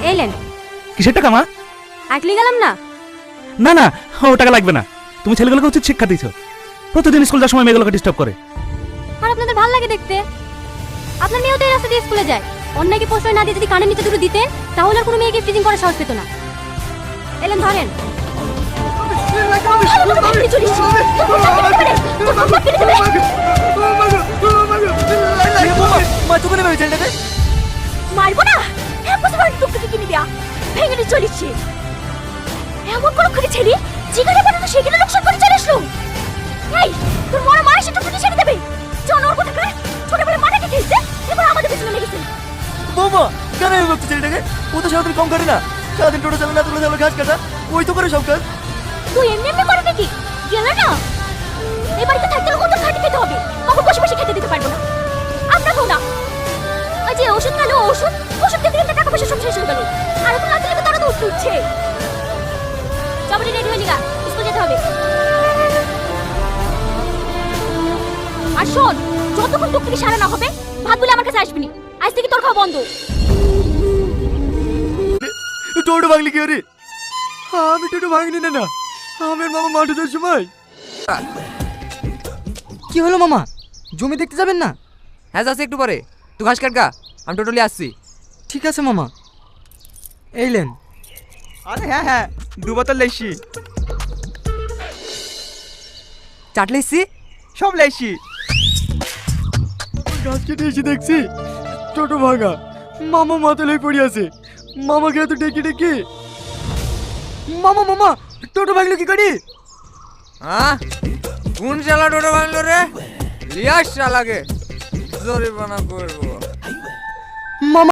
এলেন কিসের টাকা মা? আটলি গেলাম না। না না, ও টাকা লাগবে না। তুমি ছেলেগুলোকে উচিত শিক্ষা দিয়েছো। প্রতিদিন স্কুল যাওয়ার সময় মেয়েগুলোকে ডিস্টার্ব করে। আর আপনাদের ভালো লাগে দেখতে। আপনার মেয়েও তো এই রাস্তা দিয়ে স্কুলে যায়। অন্যকে প্রশ্রয় না দিয়ে যদি কানের নিচে দুটো দিতেন তাহলে আর কোনো মেয়েকে ফ্রিজিং করার সাহস পেত না। এলেন ধরেন। মারবো না, টুকটুকি কিনে দেয়া ভেঙে নিয়ে চলেছি। এমন কোন করে ছেড়ে যেখানে বানানো সেখানে লোকসান করে চলে আসলো। এই তোর মরা মায়ের সাথে টুকটুকি ছেড়ে দেবে। জনর কথা কয় ছোটবেলা মাটাকে খেয়েছে, এবার আমাদের পেছনে লেগেছে। বৌমা কেন এই বকতে ছেলেটাকে? ও তো সারাদিন কম করে না, সারাদিন টোটো চালানো, তুলে চালানো, ঘাস কাটা, ওই তো করে সব কাজ। তুই এমনি এমনি করে নাকি গেলে না? এই বাড়িতে থাকতে হলে কত খাটি খেতে হবে, কখন বসে বসে খেতে দিতে পারবো না। আমরা তো না ওই যে ওষুধ খেলো, ওষুধ খেতে খেতে টাকা পয়সা সব শেষ হয়ে গেল। আর এখন রাতে লেগে তোরা তো উঠছে। সবাই রেডি হয়ে নিগা, স্কুল যেতে হবে। আর শোন, যতক্ষণ টুকটুকি সারা না হবে ভাত বলে আমার কাছে আসবি না। আজ থেকে তোর খাওয়া বন্ধ। টোটো ভাঙলি কি রে? আমি টোটো ভাঙিনি না না, আমার মামা মাঠে যাওয়ার সময়। কি হলো মামা, জমি দেখতে যাবেন না? হ্যাঁ যাচ্ছি একটু পরে। তুই ঘাস কাট গা, আমি টোটালি আসছি। ঠিক আছে মামা, এইলেন। আরে হ্যাঁ হ্যাঁ, 2 বোতল লেসি। চাটলে এসছি? সব লেসি। গাছ কেটে এসে দেখছি টোটো ভাঙা, মামা মাথায় পড়ে আছে। মামাকে এত ডেকে ডেকে। মামা মামা টোটো ভাঙলো কি করি? হ্যাঁ কোন শালা টোটো ভাঙলো রে? লিয়াস শালাকে জরিমানা করবো।